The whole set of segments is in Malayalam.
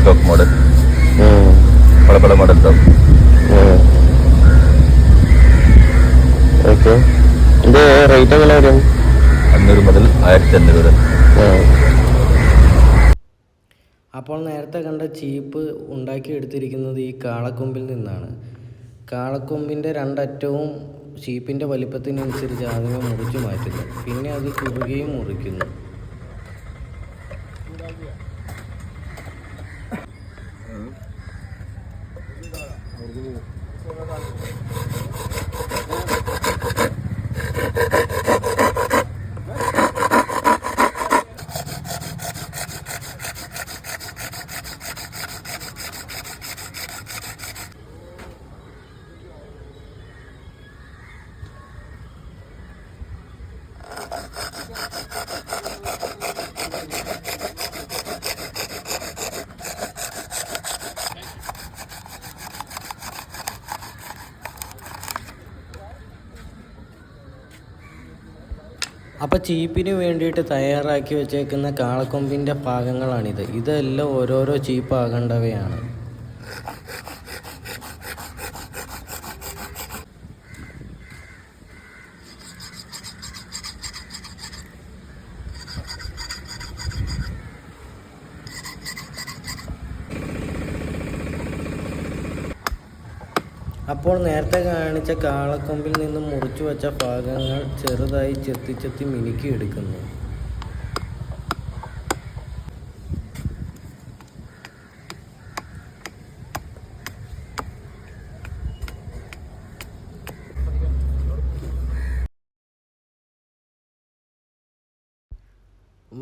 പീകോക്ക് മോഡൽ പല പല മോഡൽ ഉണ്ടാവും. ഓക്കെ. ഇത് റേറ്റ് എങ്ങനെ വരും? 500 മുതൽ 1500 വരെ. അപ്പോൾ നേരത്തെ കണ്ട ചീപ്പ് ഉണ്ടാക്കിയെടുത്തിരിക്കുന്നത് ഈ കാളക്കൊമ്പിൽ നിന്നാണ്. കാളക്കൊമ്പിൻ്റെ രണ്ടറ്റവും ചീപ്പിൻ്റെ വലിപ്പത്തിനനുസരിച്ച് ആദ്യമേ മുറിച്ച് മാറ്റുന്നു, പിന്നെ അത് കുറുകയും മുറിക്കുന്നു. അപ്പോൾ ചീപ്പിന് വേണ്ടിയിട്ട് തയ്യാറാക്കി വെച്ചേക്കുന്ന കാളക്കൊമ്പിൻ്റെ ഭാഗങ്ങളാണിത്. ഇതെല്ലാം ഓരോരോ ചീപ്പാകേണ്ടവയാണ്. അപ്പോൾ നേരത്തെ കാണിച്ച കാളക്കൊമ്പിൽ നിന്നും മുറിച്ചു വച്ച ഭാഗങ്ങൾ ചെറുതായി ചെത്തി ചെത്തി മിനുക്കി എടുക്കുന്നു.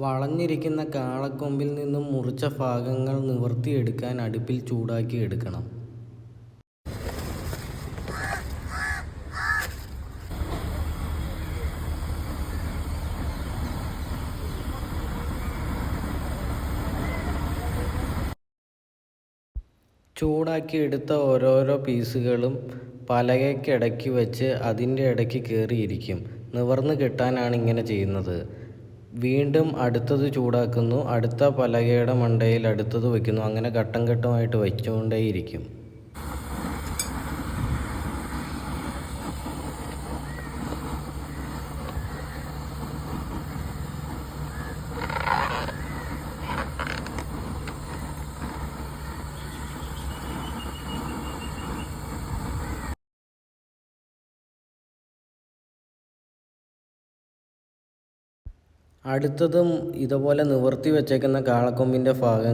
വളഞ്ഞിരിക്കുന്ന കാളക്കൊമ്പിൽ നിന്നും മുറിച്ച ഭാഗങ്ങൾ നിവർത്തിയെടുക്കാൻ അടുപ്പിൽ ചൂടാക്കി എടുക്കണം. ചൂടാക്കി എടുത്ത ഓരോരോ പീസുകളും പലകയ്ക്കിടയ്ക്ക് വെച്ച് അതിൻ്റെ ഇടയ്ക്ക് കയറിയിരിക്കും. നിവർന്ന് കിട്ടാനാണ് ഇങ്ങനെ ചെയ്യുന്നത്. വീണ്ടും അടുത്തത് ചൂടാക്കുന്നു, അടുത്ത പലകയുടെ മണ്ടയിൽ അടുത്തത് വയ്ക്കുന്നു. അങ്ങനെ ഘട്ടം ഘട്ടമായിട്ട് വെച്ചുകൊണ്ടേയിരിക്കും. അടുത്തതും ഇതുപോലെ നിവർത്തി വെച്ചേക്കുന്ന കാളക്കൊമ്പിൻ്റെ ഭാഗം